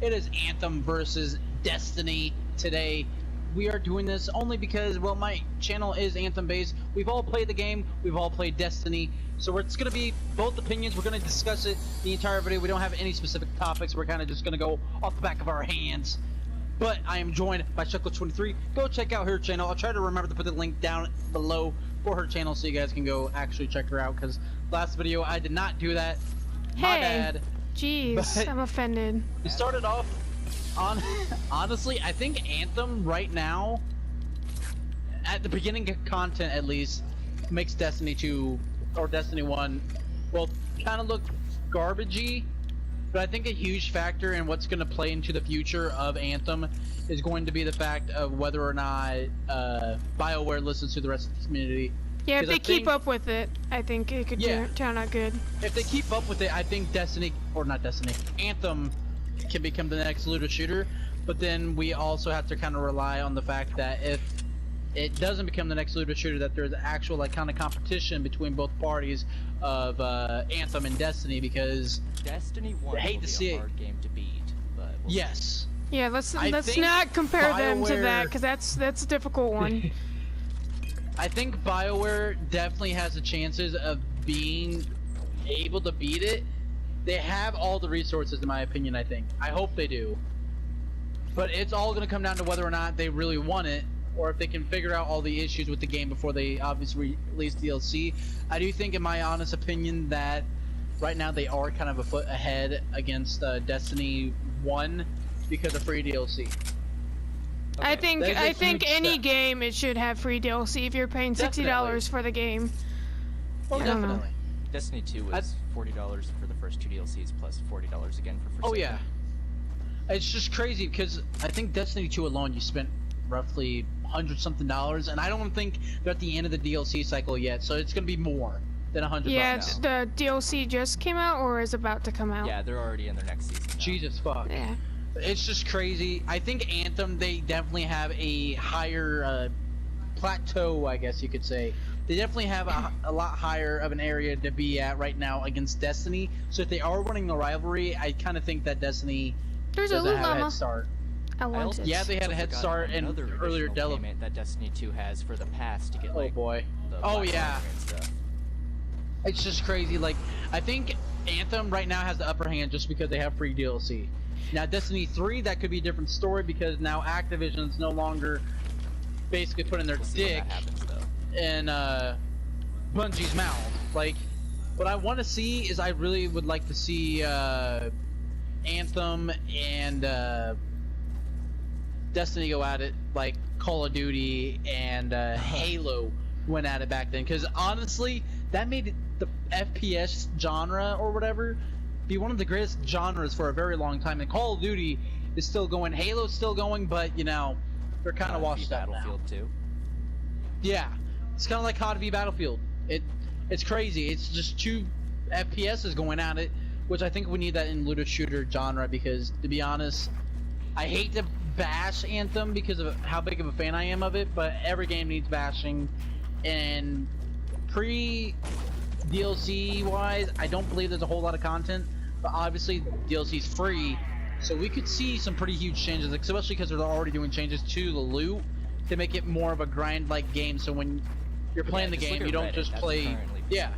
It is Anthem versus Destiny today. We are doing this only because, well, my channel is Anthem based. We've all played the game, we've all played Destiny, so it's going to be both opinions. We're going to discuss it the entire video. We don't have any specific topics. We're kind of just going to go off the back of our hands. But I am joined by Shuckle23. Go check out her channel. I'll try to remember to put the link down below for her channel so you guys can go actually check her out, because last video I did not do that. My bad. Jeez, I'm offended. We started off on honestly, I think Anthem right now, at the beginning of content at least, makes Destiny 2 or Destiny 1 well kind of look garbagey. But I think a huge factor in what's going to play into the future of Anthem is going to be the fact of whether or not BioWare listens to the rest of the community. Yeah, if they keep up with it, I think it could turn out good. If they keep up with it, I think Anthem can become the next looter shooter. But then we also have to kind of rely on the fact that if it doesn't become the next looter shooter, that there's actual like kind of competition between both parties of Anthem and Destiny, because Destiny 1 will be a hard game to beat, but yes. Yeah, let's not compare them to that, because that's a difficult one. I think BioWare definitely has the chances of being able to beat it. They have all the resources, in my opinion. I hope they do. But it's all going to come down to whether or not they really want it, or if they can figure out all the issues with the game before they obviously release DLC. I do think, in my honest opinion, that right now they are kind of a foot ahead against Destiny 1 because of free DLC. Okay. I think any game it should have free DLC if you're paying $60 for the game. Oh, definitely. Destiny 2 was $40 for the first 2 DLCs plus $40 again for Forsaken. Oh yeah. It's just crazy because I think Destiny 2 alone you spent roughly $100-something, and I don't think they're at the end of the DLC cycle yet, so it's gonna be more than $100. Yeah, the DLC just came out or is about to come out. Yeah, they're already in their next season now. Jesus fuck. Yeah. It's just crazy. I think Anthem, they definitely have a higher plateau, I guess you could say. They definitely have a lot higher of an area to be at right now against Destiny. So if they are winning the rivalry, I kind of think that Destiny doesn't have a head start. Yeah, they had a head start in earlier development that Destiny 2 has for the past to get like. Oh boy. Oh yeah. It's just crazy. Like, I think Anthem right now has the upper hand just because they have free DLC. Now Destiny 3, that could be a different story because now Activision's no longer basically putting their dick in Bungie's mouth. Like, what I want to see is I really would like to see Anthem and Destiny go at it like Call of Duty and Halo went at it back then, because honestly that made the FPS genre or whatever be one of the greatest genres for a very long time. And Call of Duty is still going, Halo's still going, but you know, they're kind of washed out now. Battlefield 2. Yeah, it's kind of like COD v Battlefield. It's crazy. It's just 2 FPSs going at it, which I think we need that in looter shooter genre, because to be honest, I hate to bash Anthem because of how big of a fan I am of it, but every game needs bashing. And DLC wise, I don't believe there's a whole lot of content, but obviously DLC's free, so we could see some pretty huge changes, especially because they're already doing changes to the loot to make it more of a grind like game, so when you're playing the game, you don't just play. Yeah.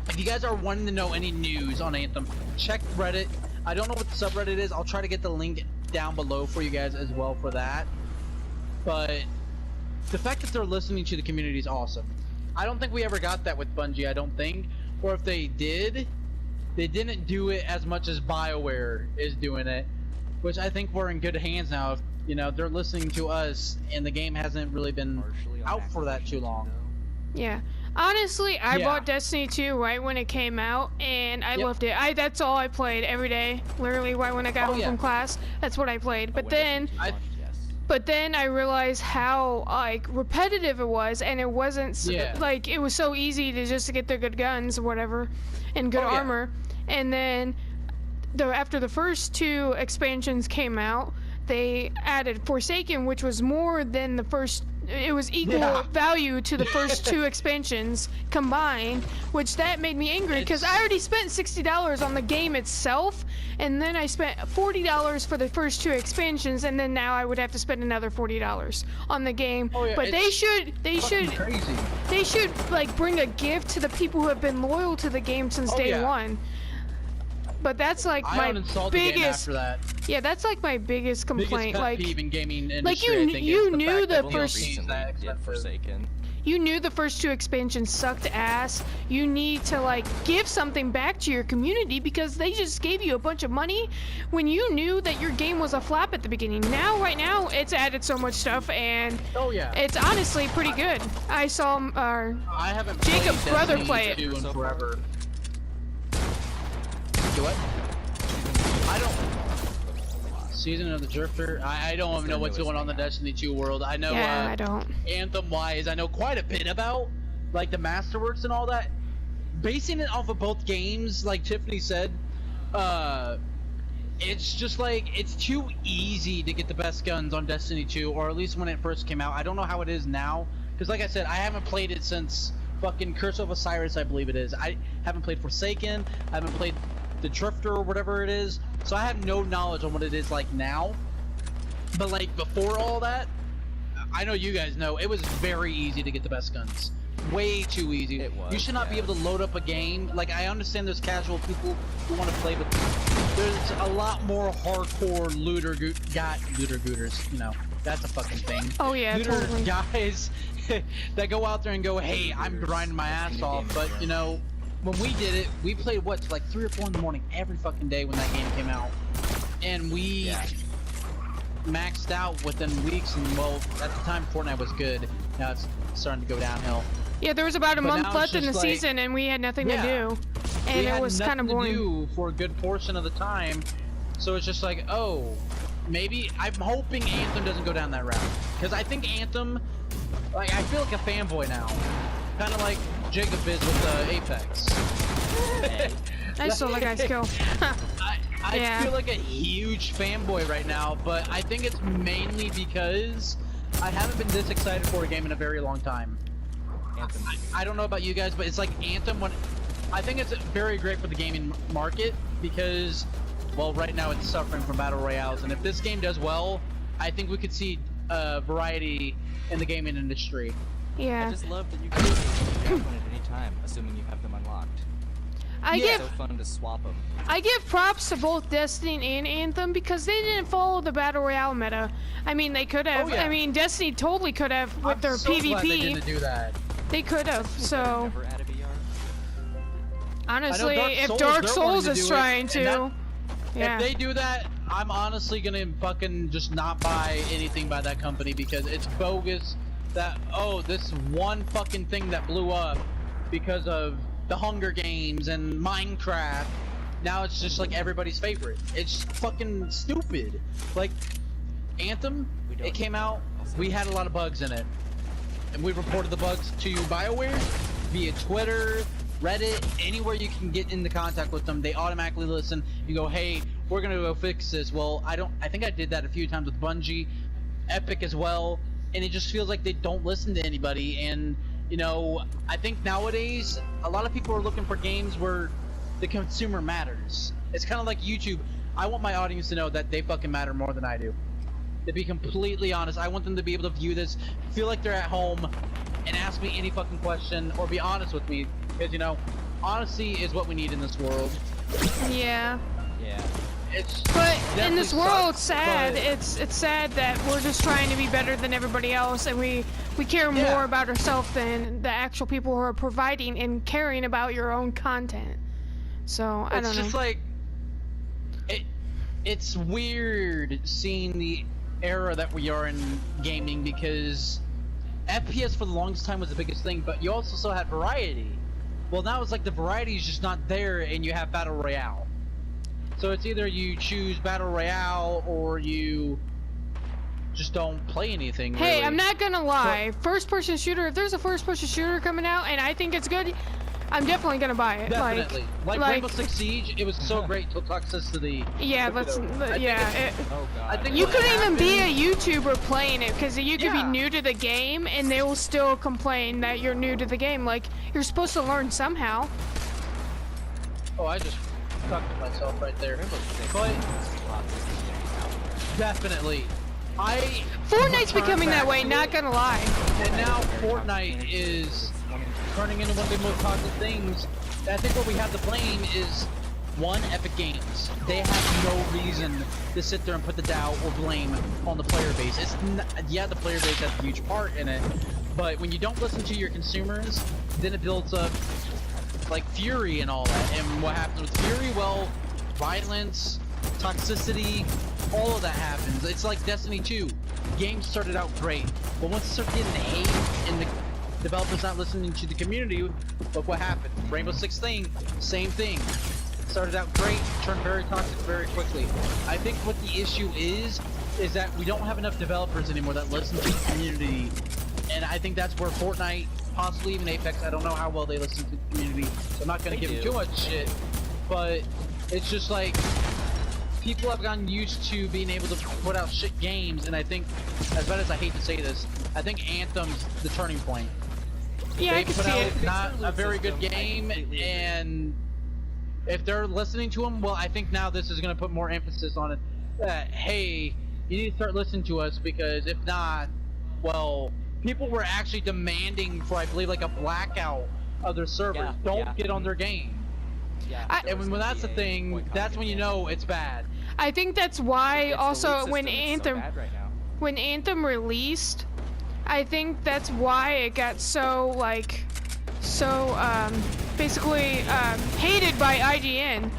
If you guys are wanting to know any news on Anthem, check Reddit. I don't know what the subreddit is. I'll try to get the link down below for you guys as well for that. But the fact that they're listening to the community is awesome. I don't think we ever got that with Bungie, I don't think. Or if they did, they didn't do it as much as BioWare is doing it, which I think we're in good hands now. If, you know, they're listening to us and the game hasn't really been out for that too long. Yeah. Honestly, I bought Destiny 2 right when it came out, and I loved it. That's all I played every day. Literally, right when I got home from class, that's what I played. But then I realized how like repetitive it was, and it wasn't like it was so easy to just get the good guns or whatever, and good armor. And then after the first 2 expansions came out, they added Forsaken, which was more than the first it was equal value to the first 2 expansions combined, which that made me angry because I already spent $60 on the game itself, and then I spent $40 for the first 2 expansions, and then now I would have to spend another $40 on the game. Oh, yeah, but they should like bring a gift to the people who have been loyal to the game since day one. But that's like my biggest. Yeah, that's like my biggest complaint. Like, in gaming industry, like you knew the first. Forsaken. You knew the first 2 expansions sucked ass. You need to like give something back to your community because they just gave you a bunch of money when you knew that your game was a flop at the beginning. Right now, it's added so much stuff and it's honestly pretty good. I saw I haven't Jacob's brother play it. In forever. What? I don't. Season of the Drifter. I don't even know what's going on in the Destiny 2 world. I know. Yeah, I don't. Anthem-wise, I know quite a bit about, like the Masterworks and all that. Basing it off of both games, like Tiffany said, it's just like it's too easy to get the best guns on Destiny 2, or at least when it first came out. I don't know how it is now, because like I said, I haven't played it since fucking Curse of Osiris, I believe it is. I haven't played Forsaken. I haven't played the Drifter or whatever it is, so I have no knowledge on what it is like now. But like before all that, I know you guys know it was very easy to get the best guns. Way too easy. It was, you should not be able to load up a game. Like, I understand there's casual people who want to play, but there's a lot more hardcore looter gooters, you know. That's a fucking thing. Oh yeah, looter totally. Guys that go out there and go, hey, I'm grinding my ass off, but you know, when we did it, we played what, till like 3 or 4 in the morning every fucking day when that game came out, and we maxed out within weeks. And well, at the time Fortnite was good. Now it's starting to go downhill. Yeah, there was about a month left in the season, and we had nothing to do, and it was kind of boring. To do for a good portion of the time, so it's just like, oh, maybe I'm hoping Anthem doesn't go down that route, because I think Anthem, like, I feel like a fanboy now, kind of like Jacob is with Apex. I stole the guy's kill. I feel like a huge fanboy right now, but I think it's mainly because I haven't been this excited for a game in a very long time. Anthem. I don't know about you guys, but it's like Anthem, I think it's very great for the gaming market because, well, right now it's suffering from battle royales, and if this game does well, I think we could see variety in the gaming industry. Yeah. I just love that you can grab one at any time, assuming you have them unlocked. It's so fun to swap them. I give props to both Destiny and Anthem because they didn't follow the battle royale meta. I mean, they could have. I mean, Destiny totally could have with their PvP. Glad they didn't do that. They could have. So Never add a VR. honestly, if Dark Souls is trying to, if they do that, I'm honestly gonna fucking just not buy anything by that company because it's bogus. That this one fucking thing that blew up because of the Hunger Games and Minecraft, now it's just like everybody's favorite. It's fucking stupid. Like Anthem, it came out, we had a lot of bugs in it, and we reported the bugs to BioWare via Twitter, Reddit, anywhere you can get into contact with them. They automatically listen. You go, hey, we're gonna go fix this. Well, I think I did that a few times with Bungie, Epic as well, and it just feels like they don't listen to anybody. And you know, I think nowadays a lot of people are looking for games where the consumer matters. It's kind of like YouTube. I want my audience to know that they fucking matter more than I do. To be completely honest, I want them to be able to view this, feel like they're at home, and ask me any fucking question, or be honest with me, because you know, honesty is what we need in this world. Yeah. Yeah. But in this world, it's sad. It's sad that we're just trying to be better than everybody else, and we care more about ourselves than the actual people who are providing and caring about your own content. So I don't know. It's just like it's weird seeing the era that we are in gaming, because FPS for the longest time was the biggest thing, but you also still had variety. Well, now it's like the variety is just not there, and you have battle royale. So it's either you choose battle royale or you just don't play anything. Hey, really. I'm not gonna lie. First-person shooter. If there's a first-person shooter coming out and I think it's good, I'm definitely gonna buy it. Definitely. Like Rainbow Six Siege, it was so great till toxicity. Yeah, oh God. I think you couldn't even be a YouTuber playing it because you could be new to the game and they will still complain that you're new to the game. Like, you're supposed to learn somehow. Oh, I just fucked myself right there. But definitely. Fortnite's becoming that way, not gonna lie. And now Fortnite is turning into one of the most toxic things. And I think what we have to blame is, one, Epic Games. They have no reason to sit there and put the doubt or blame on the player base. Yeah, the player base has a huge part in it, but when you don't listen to your consumers, then it builds up like fury and all that. And what happens with fury? Well, violence, toxicity, all of that happens. It's like Destiny 2. Games started out great, but once it started getting hate and the developers not listening to the community, look what happened. Rainbow Six thing, same thing. Started out great, turned very toxic very quickly. I think what the issue is that we don't have enough developers anymore that listen to the community. And I think that's where Fortnite, possibly even Apex, I don't know how well they listen to the community, so I'm not going to give them too much shit. But it's just like, people have gotten used to being able to put out shit games, and I think, as bad as I hate to say this, I think Anthem's the turning point. Yeah, they I can put see out it. not a very good game, and if they're listening to them, well, I think now this is going to put more emphasis on it. Hey, you need to start listening to us, because if not, well, people were actually demanding for, I believe, like a blackout of their servers. Don't get on their game. Yeah, and when that's the thing, that's when you know it's bad. I think that's why also when Anthem released, I think that's why it got so basically hated by IGN,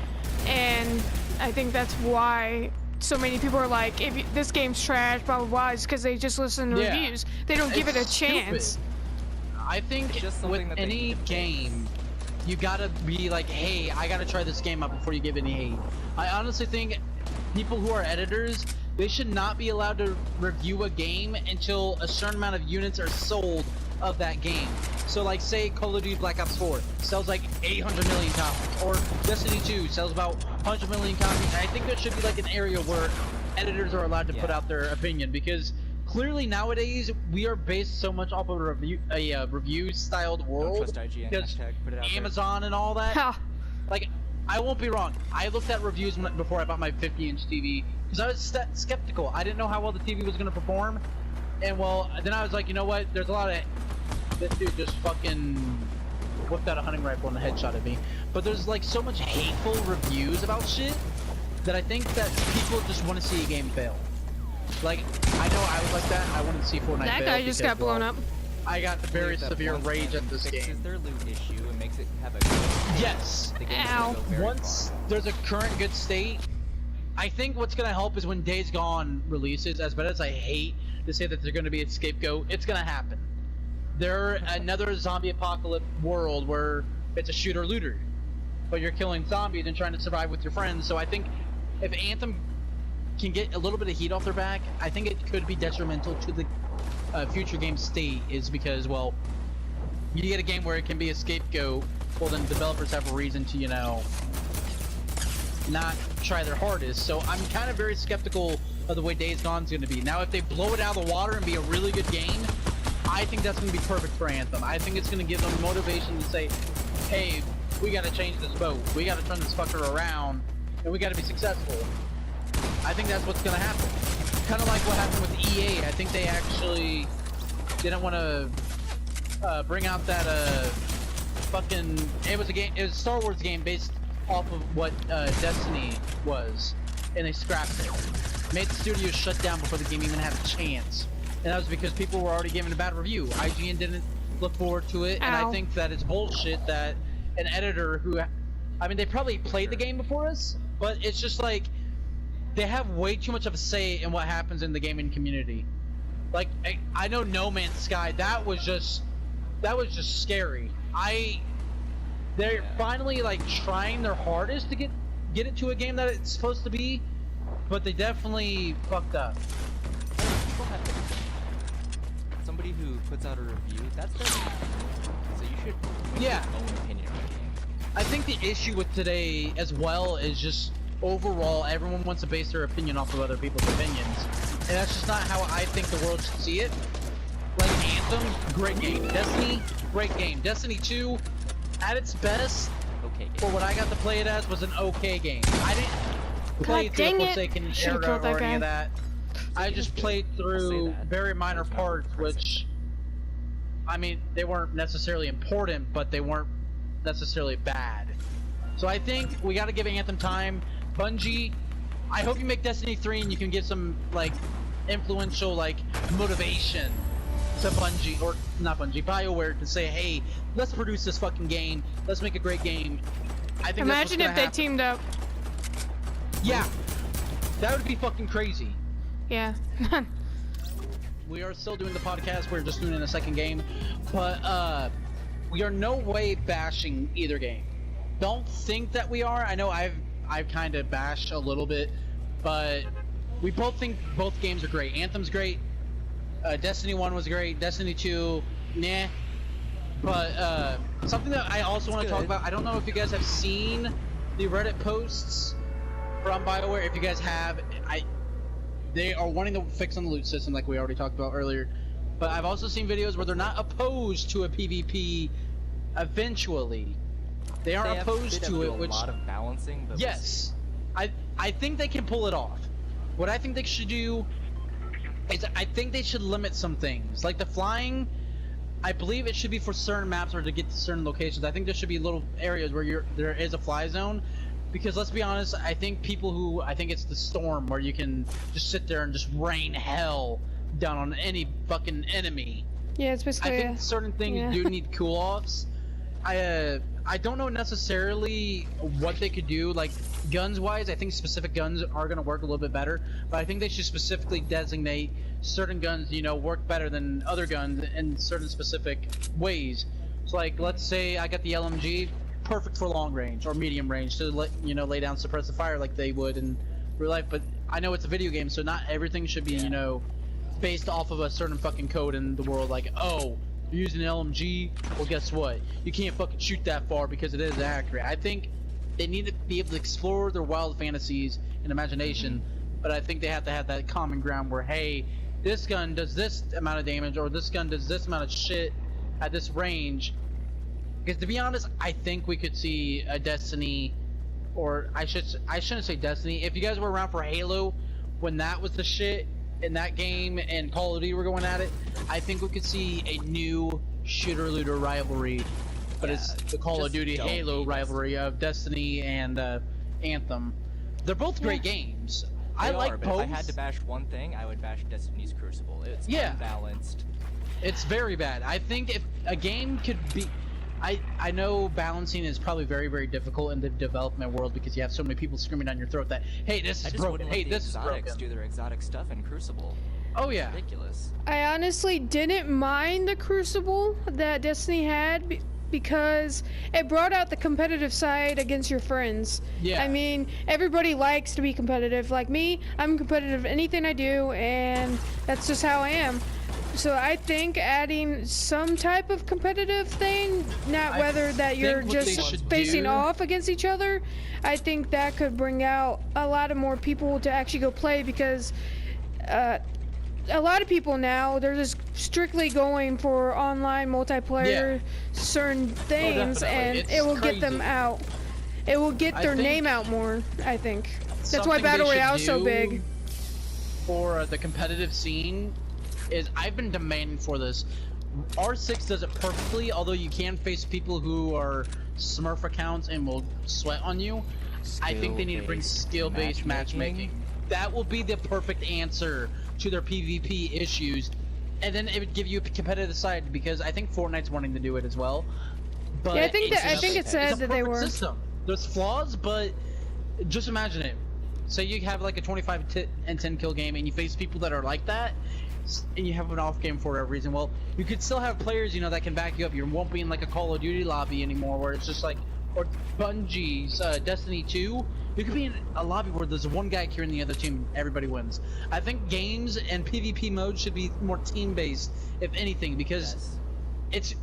and I think that's why so many people are like, if this game's trash, blah blah blah, is because they just listen to reviews. They don't give it a chance. I think with any game, you gotta be like, hey, I gotta try this game out before you give any hate. I honestly think people who are editors, they should not be allowed to review a game until a certain amount of units are sold of that game. So like, say Call of Duty Black Ops 4 sells like 800 million copies, or Destiny 2 sells about 100 million copies. I think there should be like an area where editors are allowed to put out their opinion, because clearly nowadays we are based so much off of a review-styled world, because Amazon and all that. Like, I won't be wrong, I looked at reviews before I bought my 50-inch TV, because I was skeptical. I didn't know how well the TV was going to perform, and well, then I was like, you know what, there's a lot of... This dude just fucking whipped out a hunting rifle and a headshot at me. But there's like so much hateful reviews about shit that I think that people just want to see a game fail. Like, I know I was like that. I wanted to see Fortnite fail. That guy just got blown up. I got very severe rage at this game. Fixes their loot issue and makes it have a yes. Ow. Once there's a current good state, I think what's gonna help is when Days Gone releases. As bad as I hate to say that they're gonna be a scapegoat, it's gonna happen. They're another zombie apocalypse world where it's a shooter looter, but you're killing zombies and trying to survive with your friends. So I think if Anthem can get a little bit of heat off their back, I think it could be detrimental to the future game state, is because, well, you get a game where it can be a scapegoat, well then developers have a reason to, you know, not try their hardest. So I'm kind of very skeptical of the way Days Gone's going to be. Now if they blow it out of the water and be a really good game, I think that's going to be perfect for Anthem. I think it's going to give them motivation to say, hey, we got to change this boat. We got to turn this fucker around, and we got to be successful. I think that's what's going to happen. Kind of like what happened with EA. I think they actually didn't want to bring out that fucking... It was a Star Wars game based off of what Destiny was, and they scrapped it. Made the studio shut down before the game even had a chance. And that was because people were already giving a bad review. IGN didn't look forward to it, and I think that it's bullshit that an editor who... I mean, they probably played the game before us, but it's just like, they have way too much of a say in what happens in the gaming community. Like, I know No Man's Sky, that was just scary. They're finally like trying their hardest to get it to a game that it's supposed to be, but they definitely fucked up. somebody who puts out a review, that's their opinion. So you should make your own opinion on the game. I think the issue with today as well is just overall everyone wants to base their opinion off of other people's opinions. And that's just not how I think the world should see it. Like Anthem, great game. Destiny, great game. Destiny 2, at its best, okay game. For what I got to play it as, was an okay game. I didn't play through the Forsaken era or any of that. I just played through very minor parts, which, I mean, they weren't necessarily important, but they weren't necessarily bad. So I think we got to give Anthem time. Bungie, I hope you make Destiny 3 and you can give some, like, influential, like, motivation to Bungie, or not Bungie, BioWare, to say, hey, let's produce this fucking game, let's make a great game. I think imagine if they teamed up. Yeah, that would be fucking crazy. Yeah. We are still doing the podcast, we're just doing it in a second game, but we are no way bashing either game. Don't think that we are. I know I've kind of bashed a little bit, but we both think both games are great. Anthem's great. Destiny 1 was great. Destiny 2, nah. But something that I also want to talk about, I don't know if you guys have seen the Reddit posts from BioWare. If you guys have, they are wanting to fix on the loot system like we already talked about earlier. But I've also seen videos where they're not opposed to a PvP eventually. They aren't opposed to it, which... a lot of balancing, but yes. I think they can pull it off. What I think they should do is I think they should limit some things. Like the flying, I believe it should be for certain maps or to get to certain locations. I think there should be little areas where there is a fly zone. Because let's be honest, I think it's the storm where you can just sit there and just rain hell down on any fucking enemy. Yeah, it's basically. I think certain things do need cool-offs. I don't know necessarily what they could do, like guns-wise. I think specific guns are gonna work a little bit better, but I think they should specifically designate certain guns, you know, work better than other guns in certain specific ways. So, like, let's say I got the LMG, perfect for long range or medium range to lay down suppressive fire like they would in real life. But I know it's a video game, so not everything should be, you know, based off of a certain fucking code in the world. Like, oh, you're using an LMG, well, guess what? You can't fucking shoot that far because it is accurate. I think they need to be able to explore their wild fantasies and imagination, but I think they have to have that common ground where, hey, this gun does this amount of damage, or this gun does this amount of shit at this range. Because to be honest, I think we could see a Destiny, or I shouldn't say Destiny. If you guys were around for Halo, when that was the shit in that game and Call of Duty were going at it, I think we could see a new shooter-looter rivalry. But it's the Call of Duty Halo rivalry of Destiny and Anthem. They're both great games. I like both. If I had to bash one thing, I would bash Destiny's Crucible. It's unbalanced. It's very bad. I think if a game could be... I know balancing is probably very, very difficult in the development world because you have so many people screaming down your throat that, hey, this is broken, hey, this is broken. Do their exotic stuff in Crucible. Oh yeah. It's ridiculous. I honestly didn't mind the Crucible that Destiny had because it brought out the competitive side against your friends. Yeah. I mean, everybody likes to be competitive. Like me, I'm competitive in anything I do, and that's just how I am. So I think adding some type of competitive thing, not whether that you're just facing off against each other, I think that could bring out a lot of more people to actually go play, because a lot of people now, they're just strictly going for online multiplayer certain things, and it will get them out. It will get their name out more, I think. That's why Battle Royale is so big. For the competitive scene, is I've been demanding for this. R6 does it perfectly, although you can face people who are Smurf accounts and will sweat on you. I think they need to bring skill-based matchmaking. That will be the perfect answer to their PvP issues, and then it would give you a competitive side, because I think Fortnite's wanting to do it as well. But yeah, I think it said that they were. System. There's flaws, but just imagine it. Say you have like a 25 and 10 kill game, and you face people that are like that, and you have an off game for whatever reason. Well, you could still have players, you know, that can back you up. You won't be in like a Call of Duty lobby anymore, where it's just like, or Bungie's Destiny 2, you could be in a lobby where there's one guy carrying the other team, everybody wins. I think games and PvP mode should be more team-based, if anything, because it's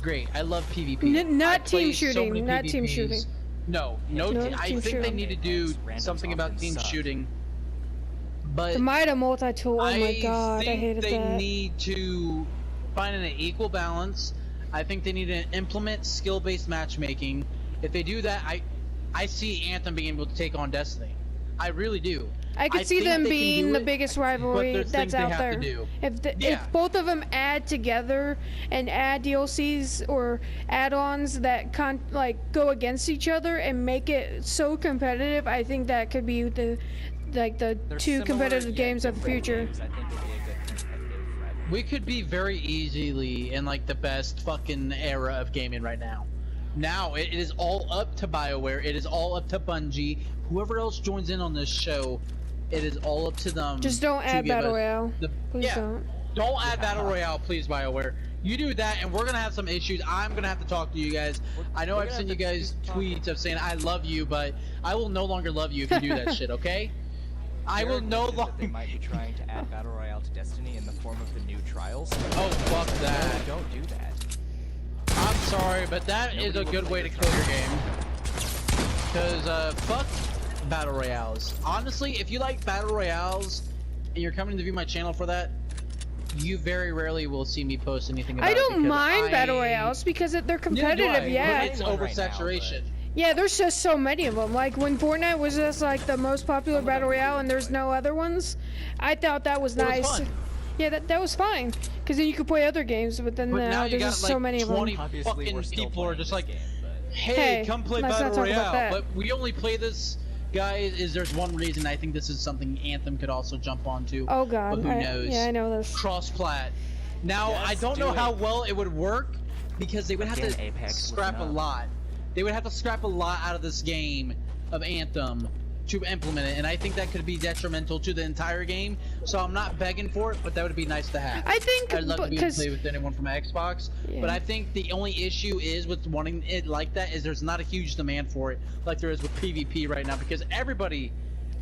great. I love PvP. Not team shooting. So not team shooting. No, I think they need to do something about team shooting. But the Mida multi-tool, oh my god, I hated that. I think they need to find an equal balance. I think they need to implement skill-based matchmaking. If they do that, I see Anthem being able to take on Destiny. I really do. I could see them being the biggest rivalry that's out there. If both of them add together and add DLCs or add-ons that go against each other and make it so competitive, I think that could be the two competitive games of the future. We could be very easily in like the best fucking era of gaming right now. Now it is all up to BioWare. It is all up to Bungie. Whoever else joins in on this show, it is all up to them. Just don't add Battle Royale. Please don't. Don't add Battle Royale, please, BioWare. You do that, and we're gonna have some issues. I'm gonna have to talk to you guys. I know I've sent you guys tweets of saying I love you, but I will no longer love you if you do that shit. Okay? I will no longer. They might be trying to add Battle Royale to Destiny in the form of the new trials. Oh, fuck that. No, don't do that. I'm sorry, but that is a good way to kill your game. Because, fuck Battle Royales. Honestly, if you like Battle Royales, and you're coming to view my channel for that, you very rarely will see me post anything about it. I don't mind Battle Royales because they're competitive, yeah. It's oversaturation. Yeah, there's just so many of them. Like when Fortnite was just like the most popular Battle Royale and there's no other ones, I thought that was nice. Yeah, that was fine. Because then you could play other games, but then now there's just so many of them. 20 fucking people are just like, hey, come play Battle Royale. But we only play this, guys, there's one reason I think this is something Anthem could also jump onto. Oh god, but who knows? Yeah, I know this. Cross-plat. Now, I don't know how well it would work, because they would have to scrap a lot. They would have to scrap a lot out of this game of Anthem to implement it, and I think that could be detrimental to the entire game. So I'm not begging for it, but that would be nice to have. I think I'd love to be able to play with anyone from Xbox, but I think the only issue is with wanting it like that is there's not a huge demand for it like there is with PvP right now, because everybody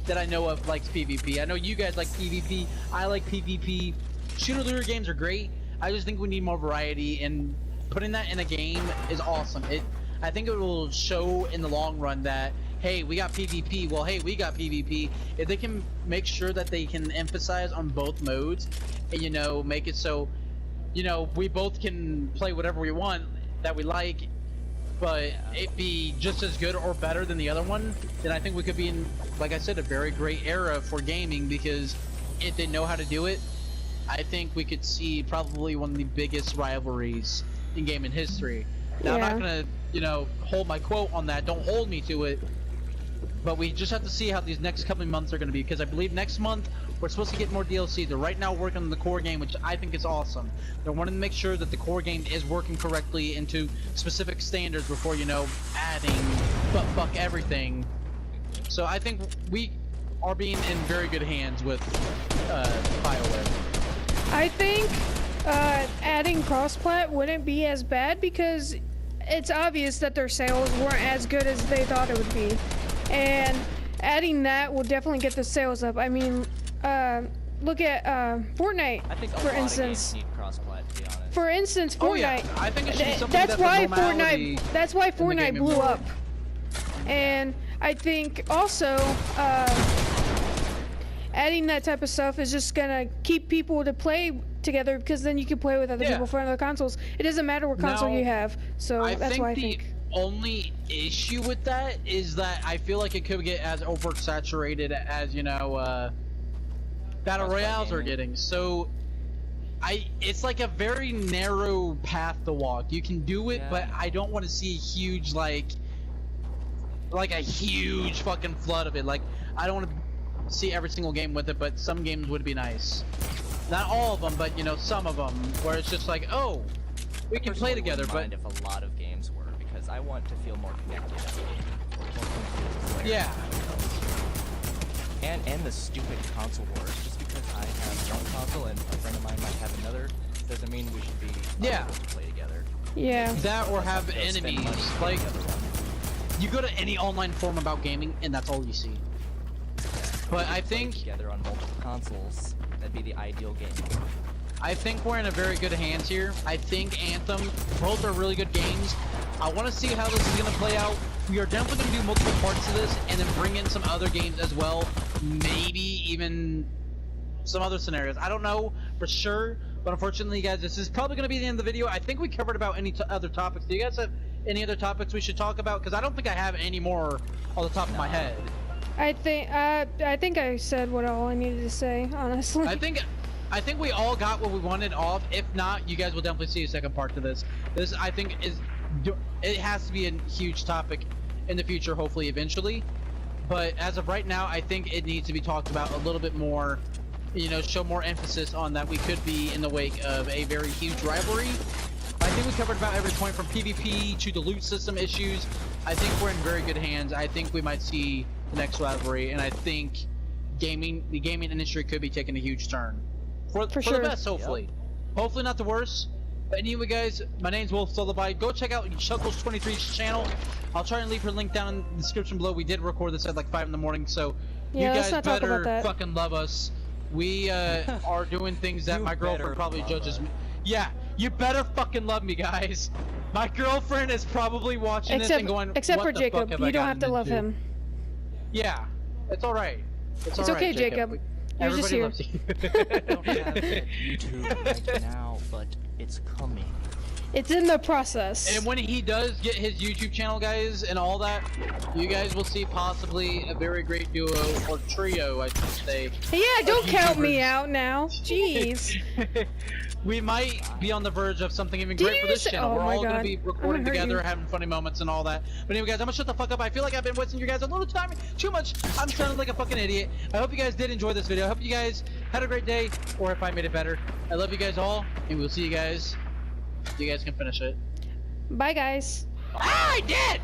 that I know of likes PvP. I know you guys like PvP. I like PvP. Shooter games are great. I just think we need more variety, and putting that in a game is awesome. I think it will show in the long run that, hey, we got PvP. Well, hey, we got PvP. If they can make sure that they can emphasize on both modes, and, you know, make it so, you know, we both can play whatever we want that we like, but it be just as good or better than the other one, then I think we could be in, like I said, a very great era for gaming, because if they know how to do it, I think we could see probably one of the biggest rivalries in gaming history. Now, I'm not gonna, you know, hold my quote on that. Don't hold me to it. But we just have to see how these next couple of months are gonna be, because I believe next month we're supposed to get more DLC. They're right now working on the core game, which I think is awesome. They're wanting to make sure that the core game is working correctly into specific standards before, you know, adding fuck everything. So I think we are being in very good hands with BioWare. I think adding cross-plat wouldn't be as bad, because it's obvious that their sales weren't as good as they thought it would be, and adding that will definitely get the sales up. I mean, look at Fortnite, for instance. Need cross-plat, to be honest. For instance, Fortnite. I think it should be something that's why Fortnite blew up, and I think also adding that type of stuff is just gonna keep people to play together, because then you can play with other people from other consoles. It doesn't matter what console you have, so that's why I think. The only issue with that is that I feel like it could get as oversaturated as, you know, Battle Royales are getting. So it's like a very narrow path to walk. You can do it, but I don't want to see a huge like a huge fucking flood of it. Like, I don't want to see every single game with it, but some games would be nice. Not all of them, but, you know, some of them, where it's just like, oh, we can play together. But if a lot of games were, because I want to feel more connected. Yeah. And the stupid console wars. Just because I have one console and a friend of mine might have another, doesn't mean we should be able to play together. Yeah. That or have enemies. Like, you go to any online forum about gaming, and that's all you see. But I think together on multiple consoles, that'd be the ideal game. I think we're in a very good hands here. I think Anthem, both are really good games. I want to see how this is going to play out. We are definitely going to do multiple parts of this, and then bring in some other games as well. Maybe even some other scenarios. I don't know for sure, but unfortunately, guys, this is probably going to be the end of the video. I think we covered about any other topics. Do you guys have any other topics we should talk about? Because I don't think I have any more on the top of my head. I think I said what all I needed to say, honestly. I think we all got what we wanted off. If not, you guys will definitely see a second part to this. This, I think, it has to be a huge topic in the future, hopefully, eventually. But as of right now, I think it needs to be talked about a little bit more, you know, show more emphasis on that we could be in the wake of a very huge rivalry. I think we covered about every point from PvP to the loot system issues. I think we're in very good hands. I think we might see the next rivalry, and I think the gaming industry could be taking a huge turn. For sure. The best, hopefully. Yep. Hopefully not the worst. But anyway, guys, my name's Wolf Lullaby. Go check out Chuckles23's channel. I'll try and leave her link down in the description below. We did record this at like 5 in the morning, so yeah, you guys better fucking love us. We are doing things that my girlfriend probably judges me. Yeah, you better fucking love me, guys. My girlfriend is probably watching this and going, except for Jacob, you don't have to love him. Yeah, it's alright. It's okay, Jacob. You're just here. Loves you. I don't have YouTube right now, but it's coming. It's in the process. And when he does get his YouTube channel, guys, and all that, you guys will see possibly a very great duo, or trio, I should say. Yeah, don't count me out now. Jeez. We might be on the verge of something even great for this channel. We're all going to be recording together, having funny moments and all that. But anyway, guys, I'm going to shut the fuck up. I feel like I've been wasting you guys a little time, too much. I'm sounding like a fucking idiot. I hope you guys did enjoy this video. I hope you guys had a great day, or if I made it better. I love you guys all, and we'll see you guys. You guys can finish it. Bye, guys. Ah, I did!